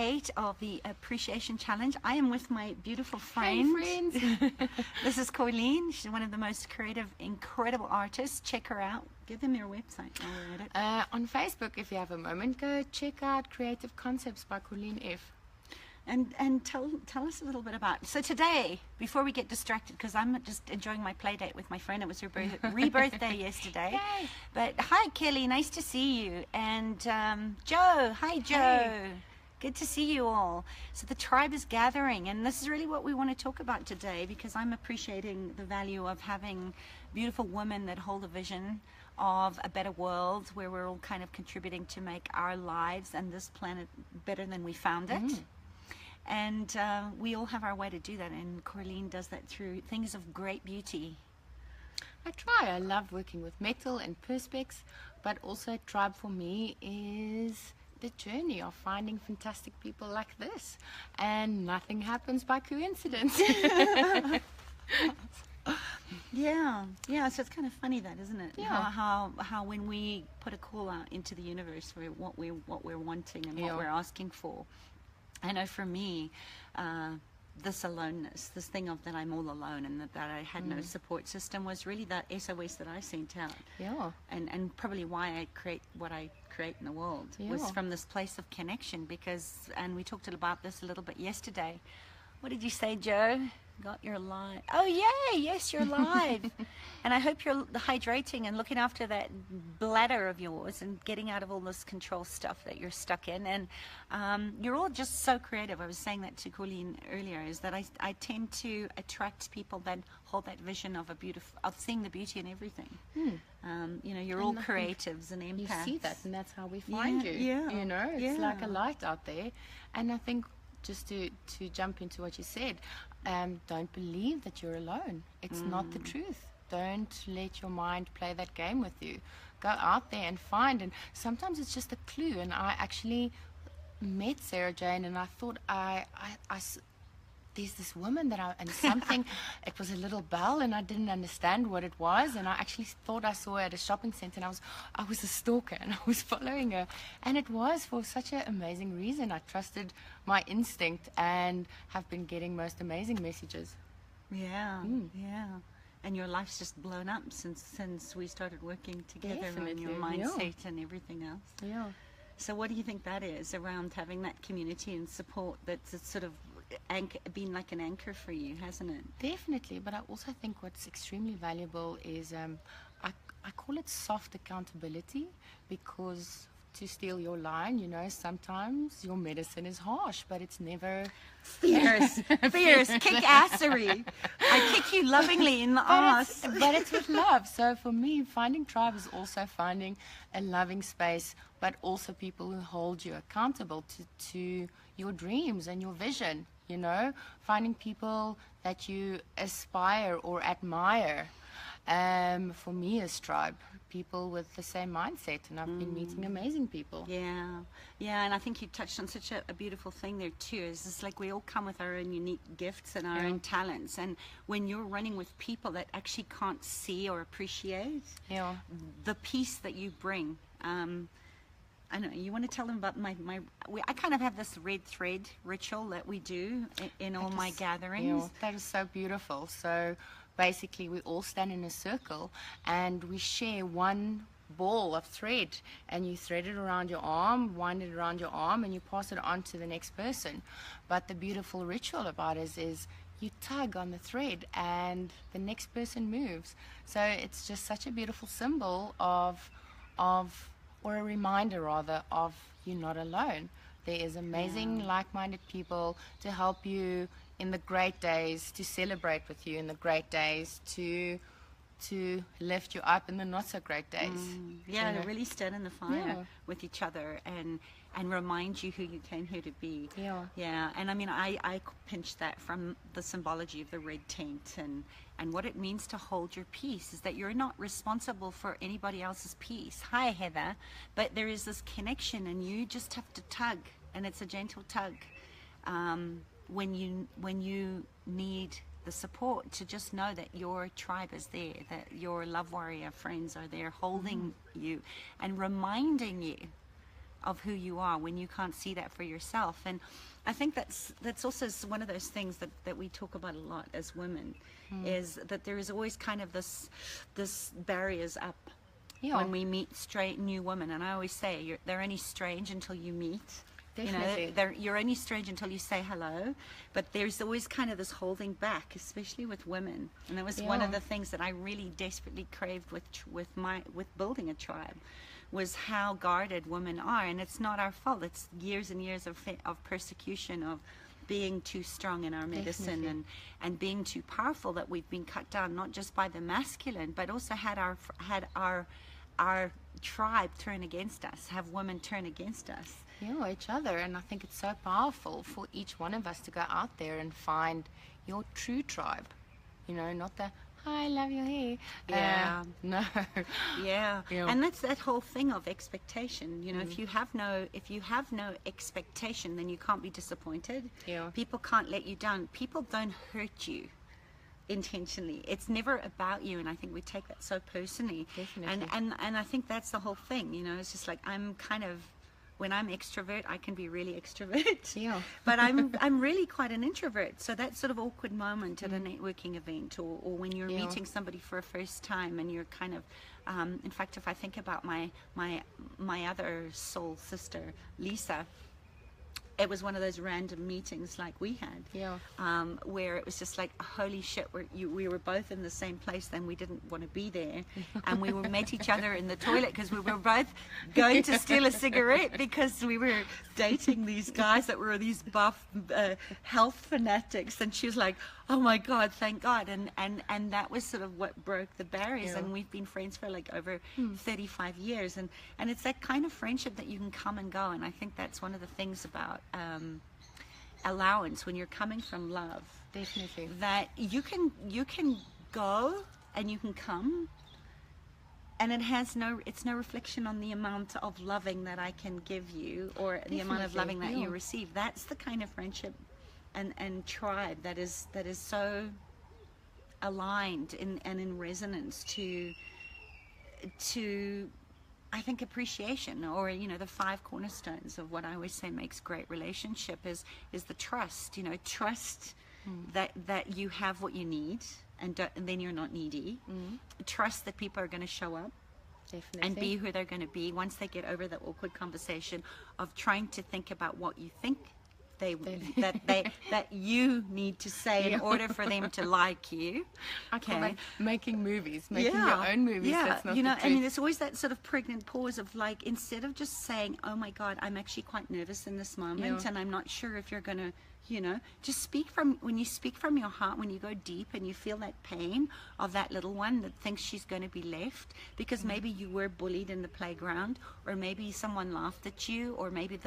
8 of the Appreciation Challenge. I am with my beautiful friend. Hey, friends. This is Colleen. She's one of the most creative, incredible artists. Check her out. Give them your website while we're at it. On Facebook, if you have a moment, go check out Creative Concepts by Colleen F. And tell us a little bit about. So today, before we get distracted, because I'm just enjoying my play date with my friend. It was her rebirth day yesterday. Yay. But hi, Kelly. Nice to see you. And Joe. Hi, Joe. Hey. Good to see you all. So the tribe is gathering, and this is really what we want to talk about today, because I'm appreciating the value of having beautiful women that hold a vision of a better world where we're all kind of contributing to make our lives and this planet better than we found it. And we all have our way to do that, and Colleen does that through things of great beauty. I try. I love working with metal and perspex, but also tribe for me is the journey of finding fantastic people like this, and nothing happens by coincidence. Yeah, so it's kind of funny that, isn't it? Yeah. How when we put a call out into the universe for what we're wanting and what we're asking for. I know for me, this aloneness, this thing of that I'm all alone and that I had no support system, was really that SOS that I sent out. Yeah. And probably why I create what I create in the world was from this place of connection, because, and we talked about this a little bit yesterday. What did you say, Joe? Got your live. Oh, yay. Yes, you're live. And I hope you're hydrating and looking after that bladder of yours and getting out of all this control stuff that you're stuck in. And you're all just so creative. I was saying that to Colleen earlier, is that I tend to attract people that hold that vision of of seeing the beauty in everything. You know, you're all creatives and empaths. You see that, and that's how we find you. Yeah. You know, it's like a light out there. And I think, just to jump into what you said, don't believe that you're alone. It's not the truth. Don't let your mind play that game with you. Go out there and find, and sometimes it's just a clue. And I actually met Sarah Jane, and I thought there's this woman and something, it was a little bell, and I didn't understand what it was, and I actually thought I saw her at a shopping center, and I was a stalker, and I was following her, and it was for such an amazing reason. I trusted my instinct and have been getting most amazing messages. Yeah. And your life's just blown up since we started working together. Definitely, on your mindset and everything else. Yeah. So what do you think that is around having that community and support that's sort of been like an anchor for you, hasn't it? Definitely, but I also think what's extremely valuable is I call it soft accountability, because to steal your line, you know, sometimes your medicine is harsh, but it's never fierce, kick-assery. I kick you lovingly in the ass. But it's with love. So for me, finding tribe is also finding a loving space, but also people who hold you accountable to your dreams and your vision, you know, finding people that you aspire or admire. For me is tribe, people with the same mindset, and I've been meeting amazing people. Yeah, and I think you touched on such a beautiful thing there too. Is it's like we all come with our own unique gifts and our own talents, and when you're running with people that actually can't see or appreciate the peace that you bring. I know, you want to tell them about I kind of have this red thread ritual that we do in all my gatherings. That is so beautiful. So basically we all stand in a circle and we share one ball of thread, and you thread it around your arm, wind it around your arm, and you pass it on to the next person. But the beautiful ritual about it is you tug on the thread and the next person moves. So it's just such a beautiful symbol or a reminder rather of you're not alone. There is amazing like-minded people to help you in the great days, to celebrate with you in the great days, to lift you up in the not so great days. To really stand in the fire with each other and remind you who you came here to be. And I mean, I pinched that from the symbology of the red tent, and what it means to hold your peace is that you're not responsible for anybody else's peace. Hi, Heather. But there is this connection, and you just have to tug, and it's a gentle tug when you need the support, to just know that your tribe is there, that your love warrior friends are there holding you and reminding you who you are when you can't see that for yourself. And I think that's also one of those things that we talk about a lot as women, is that there is always kind of this barriers up when we meet straight new women. And I always say they're only strange until you meet. Definitely. You're only strange until you say hello, but there's always kind of this holding back, especially with women. And that was one of the things that I really desperately craved with building a tribe, was how guarded women are. And it's not our fault. It's years and years of persecution, of being too strong in our medicine and being too powerful, that we've been cut down, not just by the masculine, but also had our tribe turn against us, have women turn against us. Each other. And I think it's so powerful for each one of us to go out there and find your true tribe. Not the, I love your hair. No. Yeah. And that's that whole thing of expectation. If you have no expectation, then you can't be disappointed. People can't let you down. People don't hurt you intentionally. It's never about you, and I think we take that so personally. Definitely. And I think that's the whole thing. It's just like, I'm kind of, when I'm extrovert, I can be really extrovert. But I'm really quite an introvert. So that sort of awkward moment at a networking event, or when you're meeting somebody for a first time, and you're kind of, in fact, if I think about my other soul sister, Lisa, it was one of those random meetings like we had, where it was just like, holy shit, we were both in the same place, then we didn't want to be there, and we met each other in the toilet because we were both going to steal a cigarette, because we were dating these guys that were these buff health fanatics, and she was like, oh my God, thank God. And that was sort of what broke the barriers. And we've been friends for like over 35 years. And it's that kind of friendship that you can come and go. And I think that's one of the things about allowance, when you're coming from love. Definitely. That you can go and you can come, and it's no reflection on the amount of loving that I can give you, or the amount of loving that you receive. That's the kind of friendship and tribe that is so aligned and in resonance to I think appreciation, or the 5 cornerstones of what I always say makes great relationship is the trust. Trust that you have what you need, and then you're not needy. Trust that people are going to show up. Definitely. And be who they're going to be once they get over the awkward conversation of trying to think about what you think that you need to say in order for them to like you. I call that making movies, making your own movies. That's not the truth. I mean, there's always that sort of pregnant pause of like, instead of just saying, oh my God, I'm actually quite nervous in this moment, and I'm not sure if you're going to, just when you speak from your heart, when you go deep and you feel that pain of that little one that thinks she's going to be left because maybe you were bullied in the playground, or maybe someone laughed at you, or maybe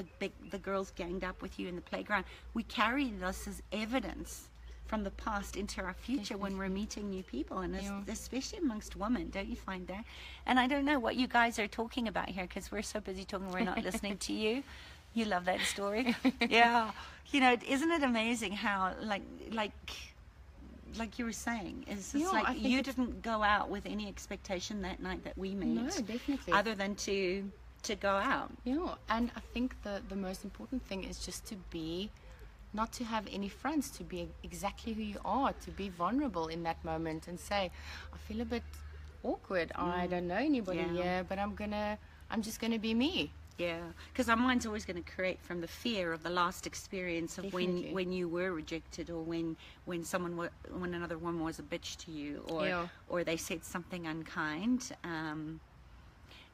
the girls ganged up with you in the playground. We carry this as evidence from the past into our future when we're meeting new people, and especially amongst women. Don't you find that? And I don't know what you guys are talking about here, because we're so busy talking, we're not listening to you. You love that story. Yeah. Isn't it amazing how, like you were saying, it's just like you didn't go out with any expectation that night that we met. No, definitely. Other than to go out. Yeah, and I think the most important thing is just to be, not to have any fronts, to be exactly who you are, to be vulnerable in that moment and say, I feel a bit awkward. I don't know anybody here, but I'm just gonna be me. Yeah, because our mind's always going to create from the fear of the last experience of when you were rejected, or when another woman was a bitch to you, or they said something unkind,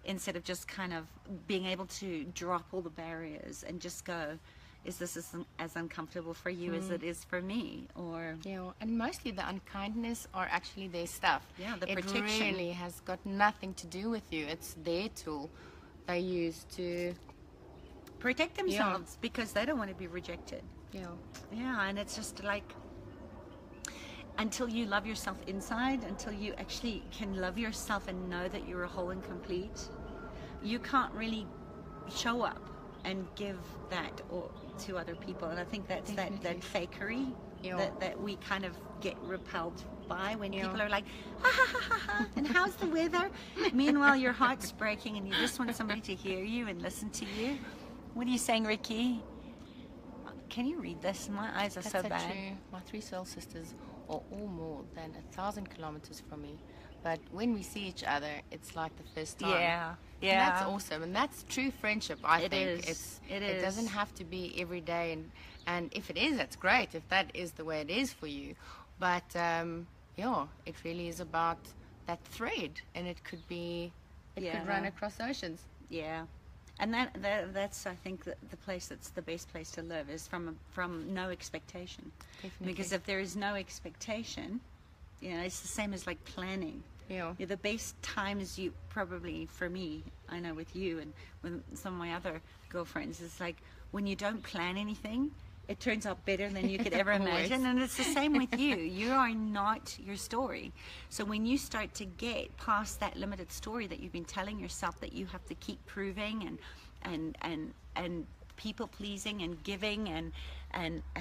instead of just kind of being able to drop all the barriers and just go, is this as uncomfortable for you as it is for me? Or and mostly the unkindness are actually their stuff. The protection. It really has got nothing to do with you. It's their tool they use to protect themselves because they don't want to be rejected. And it's just like, until you love yourself inside, until you actually can love yourself and know that you're a whole and complete, you can't really show up and give that or to other people. And I think that's that fakery that we kind of get repelled by when people are like, ha ha ha ha ha, and how's the weather? Meanwhile, your heart's breaking and you just want somebody to hear you and listen to you. What are you saying, Ricky? Can you read this? My eyes are so bad. True. My 3 soul sisters are all more than 1,000 kilometers from me. But when we see each other, it's like the first time. Yeah. And that's awesome. And that's true friendship, I think. It doesn't have to be every day. And if it is, that's great, if that is the way it is for you. But, it really is about that thread. And it could run across oceans. Yeah. And that's, I think, the place that's the best place to live is from no expectation. Definitely. Because if there is no expectation, it's the same as like planning. Yeah. The best times you probably, for me, I know with you and with some of my other girlfriends, is like when you don't plan anything, it turns out better than you could ever imagine. And it's the same with you. You are not your story. So when you start to get past that limited story that you've been telling yourself that you have to keep proving and people pleasing and giving and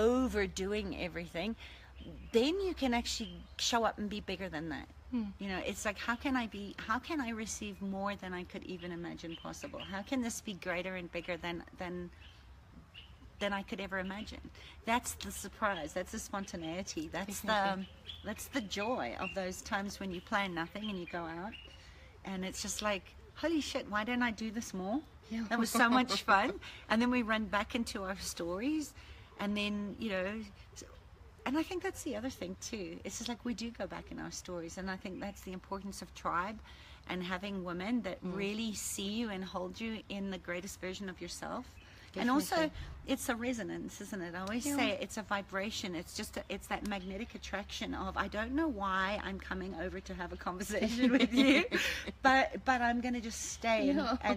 overdoing everything, then you can actually show up and be bigger than that. It's like, how can I receive more than I could even imagine possible? How can this be greater and bigger than I could ever imagine? That's the surprise. That's the spontaneity. That's the joy of those times when you plan nothing and you go out, and it's just like, holy shit, why don't I do this more? Yeah. That was so much fun. And then we run back into our stories, and then and I think that's the other thing too. It's just like we do go back in our stories, and I think that's the importance of tribe and having women that really see you and hold you in the greatest version of yourself. Definitely. And also, it's a resonance, isn't it? I always say it's a vibration. It's it's that magnetic attraction of, I don't know why I'm coming over to have a conversation with you, but I'm going to just stay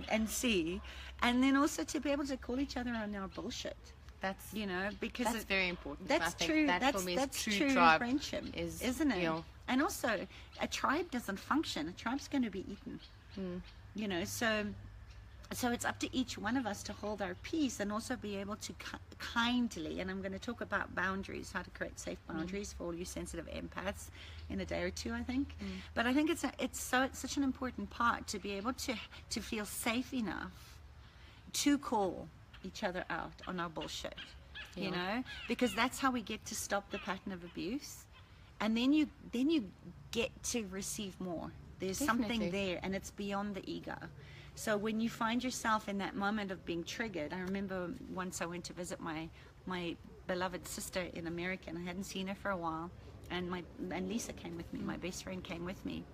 and see. And then also to be able to call each other on our bullshit. That's because that's very important. That's true. That that's true tribe friendship, isn't it? Yeah. And also, a tribe doesn't function. A tribe's going to be eaten. So it's up to each one of us to hold our peace and also be able to kindly. And I'm going to talk about boundaries, how to create safe boundaries for all you sensitive empaths in a day or two, I think. But I think it's such an important part to be able to feel safe enough to call each other out on our bullshit, because that's how we get to stop the pattern of abuse, and then you get to receive more. There's something there, and it's beyond the ego. So when you find yourself in that moment of being triggered, I remember once I went to visit my beloved sister in America, and I hadn't seen her for a while, and Lisa came with me, my best friend came with me.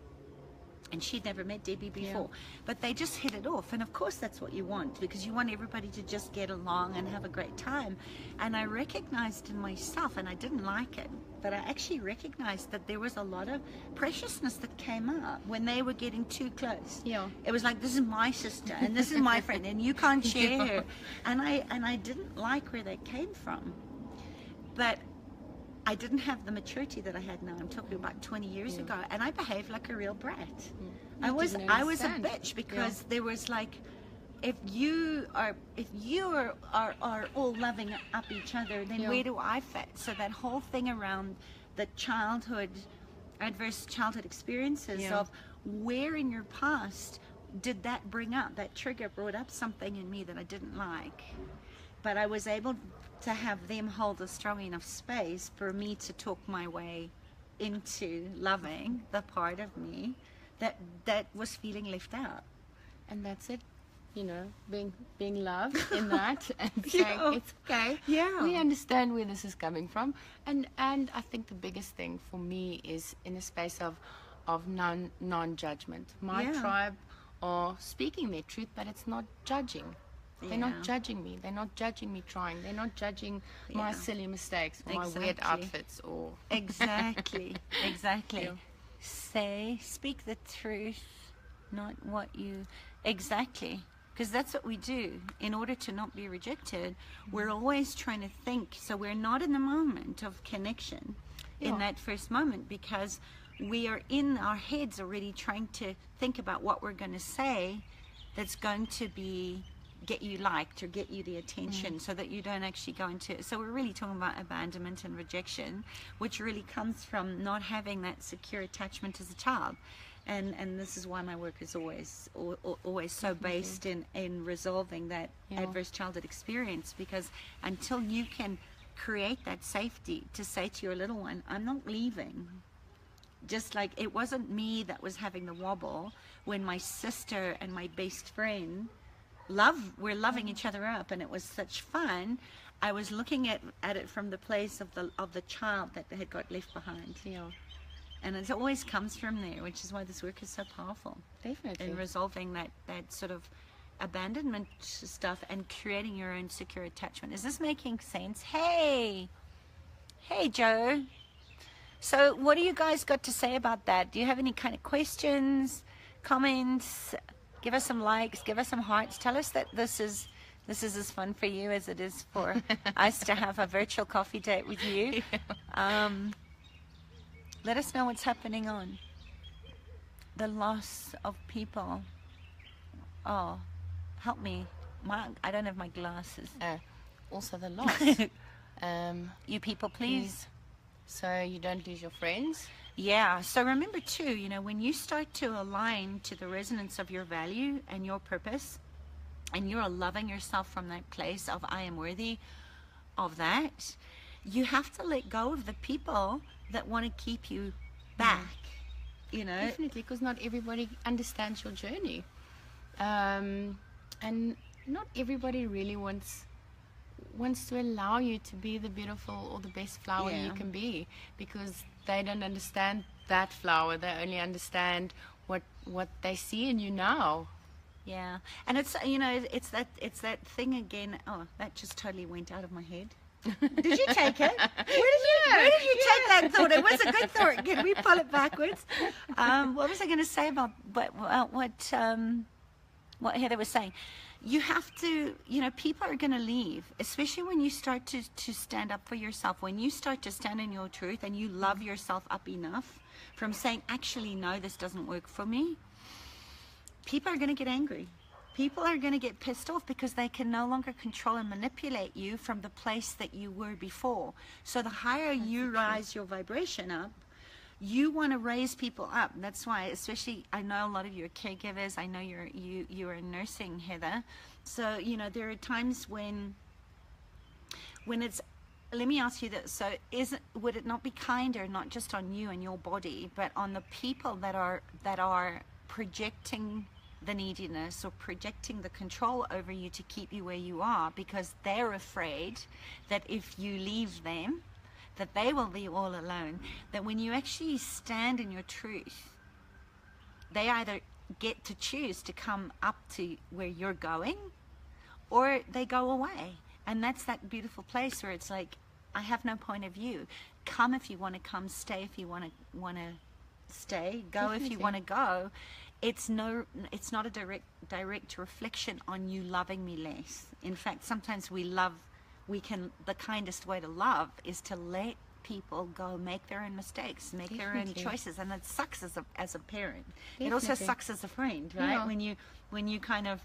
And she'd never met Debbie before. But they just hit it off. And of course that's what you want, because you want everybody to just get along and have a great time. And I recognized in myself, and I didn't like it, but I actually recognized that there was a lot of preciousness that came up when they were getting too close. Yeah. It was like, this is my sister and this is my friend and you can't share her. And I didn't like where they came from. But I didn't have the maturity that I had now. I'm talking about 20 years ago, and I behaved like a real brat. I was a bitch, because there was like, if you are all loving up each other, then where do I fit? So that whole thing around the adverse childhood experiences of where in your past did that bring up, that trigger brought up something in me that I didn't like. But I was able to have them hold a strong enough space for me to talk my way into loving the part of me that was feeling left out. And that's it, being loved in that, and saying it's okay. Yeah, we understand where this is coming from, and I think the biggest thing for me is in a space of non-judgment. My tribe are speaking their truth, but it's not judging. They're not judging me. They're not judging me trying. They're not judging my silly mistakes or my weird outfits or... Exactly. Speak the truth, not what you... Exactly. Because that's what we do. In order to not be rejected, we're always trying to think. So we're not in the moment of connection in that first moment, because we are in our heads already trying to think about what we're going to say that's going to be get you liked or get you the attention, so that you don't actually go into. So we're really talking about abandonment and rejection, which really comes from not having that secure attachment as a child. And this is why my work is always so based in resolving that adverse childhood experience, because until you can create that safety to say to your little one, I'm not leaving. Just like it wasn't me that was having the wobble when my sister and my best friend we're loving each other up, and it was such fun. I was looking at it from the place of the child that had got left behind. Yeah. And it always comes from there, which is why this work is so powerful. Definitely. In resolving that sort of abandonment stuff and creating your own secure attachment. Is this making sense? Hey Joe. So what do you guys got to say about that? Do you have any kind of questions, comments? Give us some likes, give us some hearts. Tell us that this is as fun for you as it is for us to have a virtual coffee date with you. Let us know what's happening on the loss of people. Oh, help me. I don't have my glasses. Also the loss. You people, please. So you don't lose your friends. Yeah. So remember too, when you start to align to the resonance of your value and your purpose, and you're loving yourself from that place of I am worthy of that, you have to let go of the people that want to keep you back. Definitely, because not everybody understands your journey, and not everybody really wants to allow you to be the beautiful or the best flower you can be, because they don't understand that flower. They only understand what they see in you now. Yeah. And it's it's that thing again. Oh, that just totally went out of my head. Did you take it? Where did you take that thought? It was a good thought. Can we pull it backwards? What was I going to say about what Heather was saying? You have to, people are going to leave, especially when you start to stand up for yourself. When you start to stand in your truth and you love yourself up enough from saying, actually, no, this doesn't work for me. People are going to get angry. People are going to get pissed off because they can no longer control and manipulate you from the place that you were before. So the higher you rise your vibration up, you want to raise people up. That's why, especially, I know a lot of you are caregivers. I know you are nursing, Heather. So, there are times when it's, let me ask you this. So would it not be kinder, not just on you and your body, but on the people that are projecting the neediness or projecting the control over you to keep you where you are, because they're afraid that if you leave them, that they will be all alone? That when you actually stand in your truth, they either get to choose to come up to where you're going, or they go away. And that's that beautiful place where it's like, I have no point of view. Come if you want to come, stay if you want to stay, go Definitely. if you want to go. It's not a direct reflection on you loving me less. In fact, sometimes the kindest way to love is to let people go make their own mistakes, make their own choices. And it sucks as a parent. Definitely. It also sucks as a friend, right? Yeah. When you kind of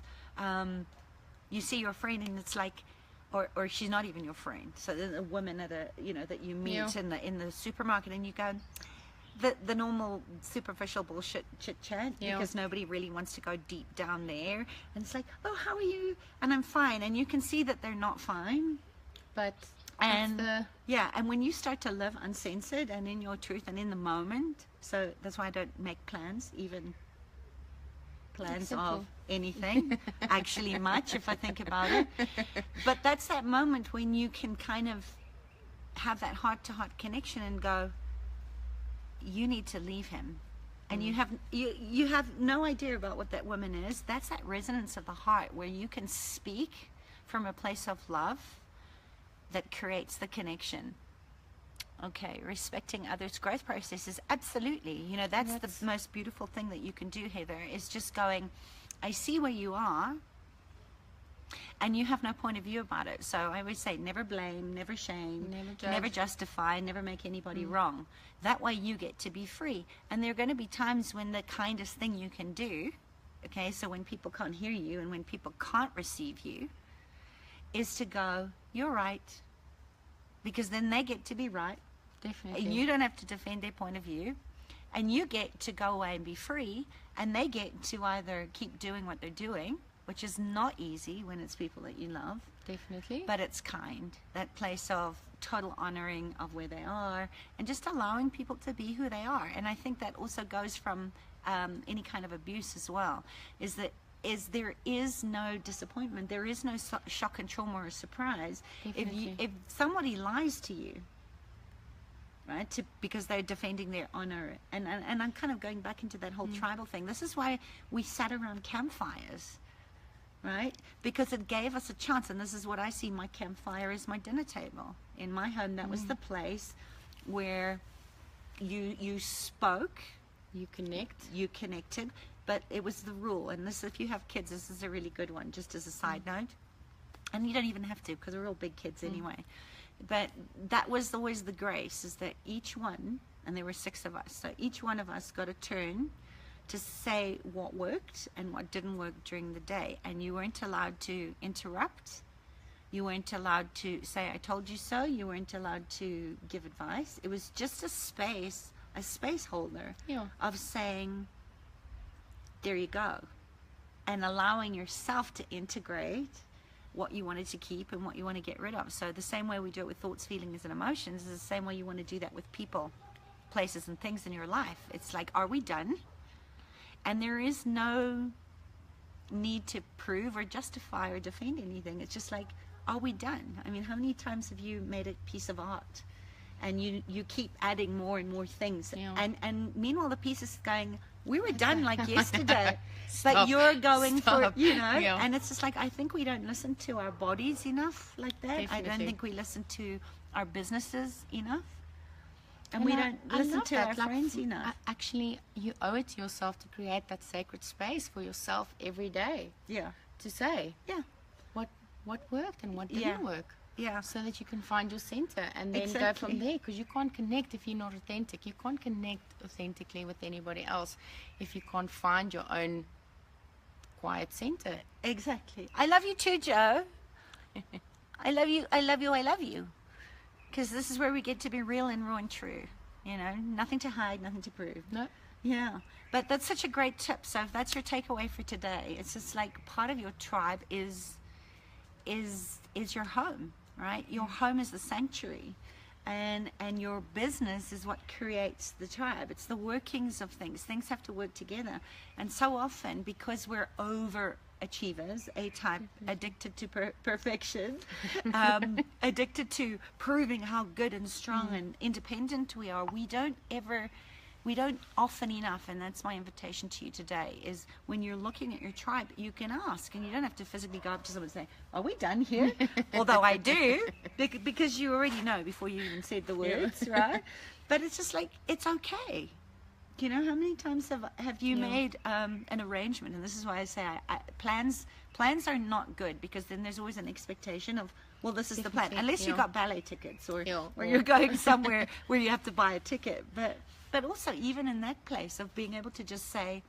you see your friend and it's like, or she's not even your friend. So there's a woman that you meet in the supermarket, and you go, the normal superficial bullshit chit chat, because nobody really wants to go deep down there. And it's like, oh, how are you? And I'm fine. And you can see that they're not fine. And when you start to live uncensored and in your truth and in the moment, so that's why I don't make plans, even plans of anything, actually much, if I think about it. But that's that moment when you can kind of have that heart-to-heart connection and go, you need to leave him. And you have no idea about what that woman is. That's that resonance of the heart where you can speak from a place of love that creates the connection. Okay, respecting others' growth processes. Absolutely. That's the most beautiful thing that you can do, Heather, is just going, I see where you are, and you have no point of view about it. So I always say, never blame, never shame, never justify, never make anybody wrong. That way you get to be free. And there are going to be times when the kindest thing you can do okay, so when people can't hear you and when people can't receive you, is to go, you're right, because then they get to be right. Definitely. You don't have to defend their point of view, and you get to go away and be free, and they get to either keep doing what they're doing, which is not easy when it's people that you love. Definitely. But it's kind. That place of total honoring of where they are and just allowing people to be who they are. And I think that also goes from any kind of abuse as well, is there is no disappointment. There is no shock and trauma or surprise. If somebody lies to you, right, because they're defending their honor. And I'm kind of going back into that whole tribal thing. This is why we sat around campfires, right? Because it gave us a chance. And this is what I see, my campfire is my dinner table. In my home, that was the place where you spoke. You connected. But it was the rule. And this, if you have kids, this is a really good one, just as a side note. And you don't even have to, because we're all big kids anyway. But that was always the grace, is that each one, and there were 6 of us, so each one of us got a turn to say what worked and what didn't work during the day. And you weren't allowed to interrupt. You weren't allowed to say, I told you so. You weren't allowed to give advice. It was just a space holder of saying, there you go. And allowing yourself to integrate what you wanted to keep and what you want to get rid of. So the same way we do it with thoughts, feelings, and emotions is the same way you want to do that with people, places, and things in your life. It's like, are we done? And there is no need to prove or justify or defend anything. It's just like, are we done? I mean, how many times have you made a piece of art and you keep adding more and more things? And meanwhile, the piece is going, we were done like yesterday. But you're going for, and it's just like, I think we don't listen to our bodies enough like that. Definitely. I don't think we listen to our businesses enough. And we don't listen to our friends enough. Actually, you owe it to yourself to create that sacred space for yourself every day. Yeah. To say, what worked and what didn't work. Yeah. So that you can find your center and then go from there. Because you can't connect if you're not authentic. You can't connect authentically with anybody else if you can't find your own quiet center. Exactly. I love you too, Joe. I love you. I love you. I love you. Because this is where we get to be real and raw and true. Nothing to hide, nothing to prove. No. Yeah. But that's such a great tip. So if that's your takeaway for today, it's just like part of your tribe is your home, right? Your home is the sanctuary, and your business is what creates the tribe. It's the workings of things. Things have to work together. And so often, because we're overachievers, A-type, addicted to perfection, addicted to proving how good and strong and independent we are, we don't often enough, and that's my invitation to you today, is when you're looking at your tribe, you can ask, and you don't have to physically go up to someone and say, are we done here? Although I do, because you already know before you even said the words, right? But it's just like, it's okay. How many times have you made an arrangement? And this is why I say plans are not good, because then there's always an expectation of, well, this is the plan. Unless you got ballet tickets or you're going somewhere where you have to buy a ticket. But also, even in that place of being able to just say,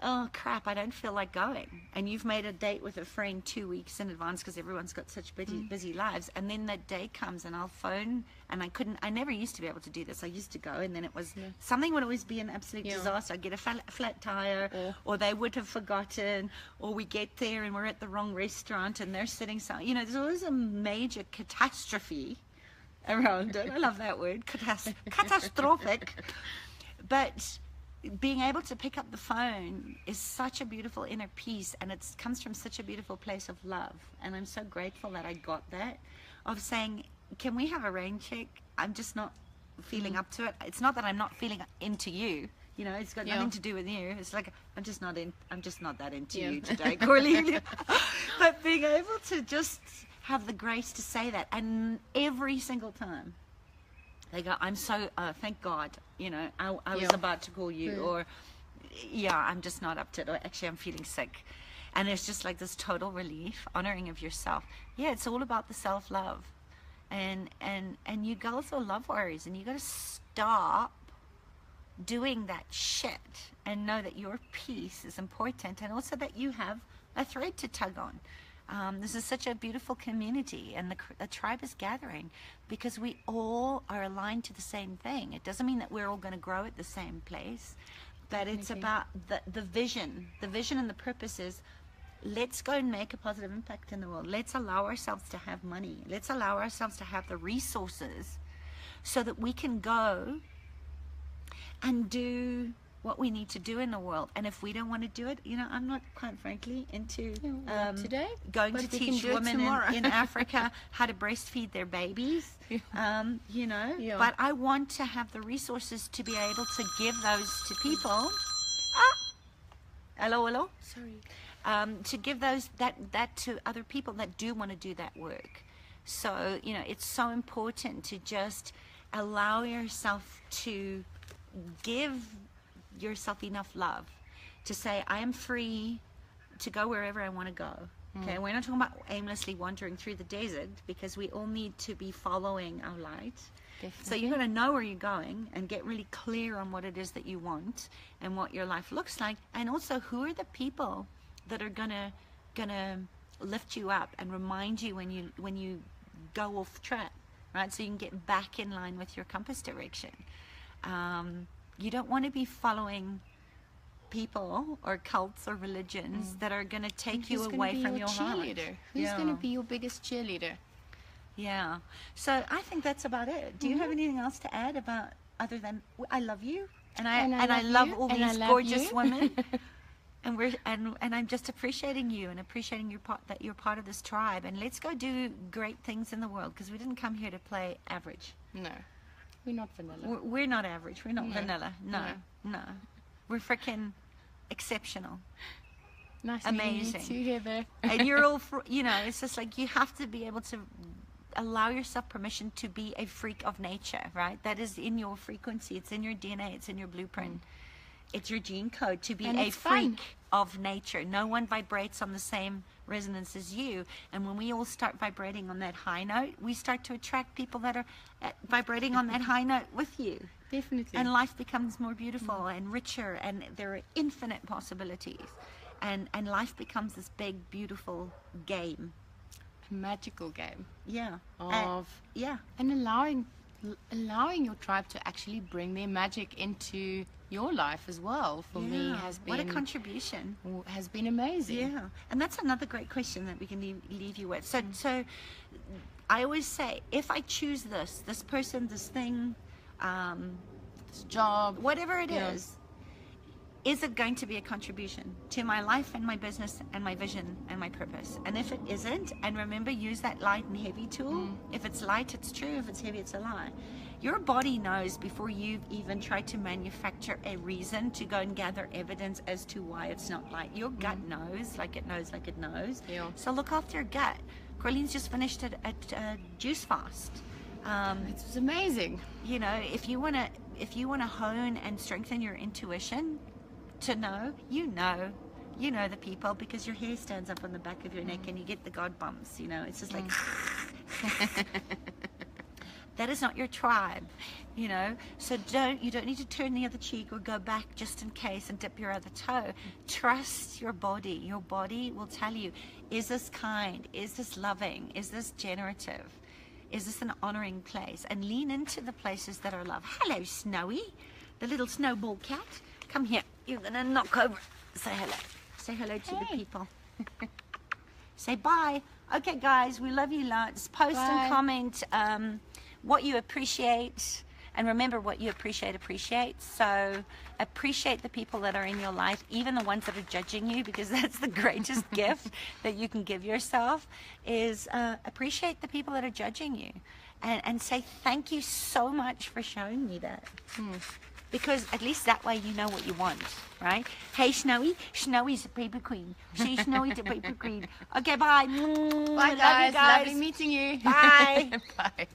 oh, crap, I don't feel like going. And you've made a date with a friend 2 weeks in advance because everyone's got such busy lives. And then that day comes and I'll phone, and I never used to be able to do this. I used to go, and then it was, something would always be an absolute disaster. I'd get a flat tire, or they would have forgotten, or we get there and we're at the wrong restaurant and they're sitting there's always a major catastrophe around it. I love that word, catastrophic. But being able to pick up the phone is such a beautiful inner peace, and it comes from such a beautiful place of love. And I'm so grateful that I got that, of saying, can we have a rain check? I'm just not feeling up to it. It's not that I'm not feeling into you. It's got nothing to do with you. It's like, I'm just not that into you today, Corlelia. But being able to just have the grace to say that, and every single time they go, I'm so thank God, I was about to call you, or I'm just not up to it, or actually I'm feeling sick, and it's just like this total relief, honoring of yourself. It's all about the self-love, and you girls are love warriors, and you got to stop doing that shit, and know that your peace is important, and also that you have a thread to tug on. This is such a beautiful community, and the tribe is gathering because we all are aligned to the same thing. It doesn't mean that we're all going to grow at the same place, but it's about the vision. The vision and the purpose is, let's go and make a positive impact in the world. Let's allow ourselves to have money. Let's allow ourselves to have the resources so that we can go and do what we need to do in the world. And if we don't want to do it, I'm not, quite frankly, into today going to teach women in Africa how to breastfeed their babies. But I want to have the resources to be able to give those to people. Hello. Sorry. To give those that to other people that do want to do that work. So it's so important to just allow yourself to give yourself enough love to say, I am free to go wherever I want to go. Okay, we're not talking about aimlessly wandering through the desert, because we all need to be following our light. Definitely. So you're going to know where you're going and get really clear on what it is that you want and what your life looks like, and also who are the people that are gonna lift you up and remind you when you go off track, right? So you can get back in line with your compass direction. You don't want to be following people or cults or religions that are going to take you away from your heart. Who's going to be your biggest cheerleader? Yeah. So I think that's about it. Do you have anything else to add about, other than I love you and I love all these gorgeous women, and I'm just appreciating you and appreciating that you're part of this tribe, and let's go do great things in the world, because we didn't come here to play average. No. We're not vanilla. We're not average. We're not vanilla. No. We're freaking exceptional. Nice amazing. Meeting you too, Heather. And you're all, it's just like you have to be able to allow yourself permission to be a freak of nature, right? That is in your frequency. It's in your DNA. It's in your blueprint. It's your gene code to be a freak of nature. No one vibrates on the same resonance as you, and when we all start vibrating on that high note, we start to attract people that are vibrating on that high note with you. Definitely. And life becomes more beautiful and richer, and there are infinite possibilities, and life becomes this big, beautiful game, a magical game. Yeah. And allowing your tribe to actually bring their magic into your life as well, for me, has been, what a contribution, has been amazing. Yeah. And that's another great question that we can leave you with. So I always say, if I choose this person, this thing, this job, whatever it is it going to be a contribution to my life and my business and my vision and my purpose? And if it isn't, and remember, use that light and heavy tool. If it's light, it's true. If it's heavy, it's a lie. Your body knows before you've even tried to manufacture a reason to go and gather evidence as to why it's not light. Your gut knows, like it knows. Yeah. So look after your gut. Corlene's just finished a juice fast. It was amazing. If you wanna hone and strengthen your intuition, to know, you know the people, because your hair stands up on the back of your neck and you get the God bumps. It's just like. That is not your tribe, So you don't need to turn the other cheek or go back just in case and dip your other toe. Trust your body. Your body will tell you, is this kind? Is this loving? Is this generative? Is this an honoring place? And lean into the places that are love. Hello, Snowy, the little snowball cat. Come here. You're gonna knock over. Say hello. Say hello to the people. Say bye. Okay, guys, we love you lots. Post and comment what you appreciate, and remember, what you appreciate. So appreciate the people that are in your life, even the ones that are judging you, because that's the greatest gift that you can give yourself, is appreciate the people that are judging you, and say thank you so much for showing me that. Because at least that way you know what you want, right? Hey, Snowy. Snowy's a paper queen. Say Snowy's a paper queen. Okay, bye. Bye, guys. Lovely meeting you. Bye. Bye.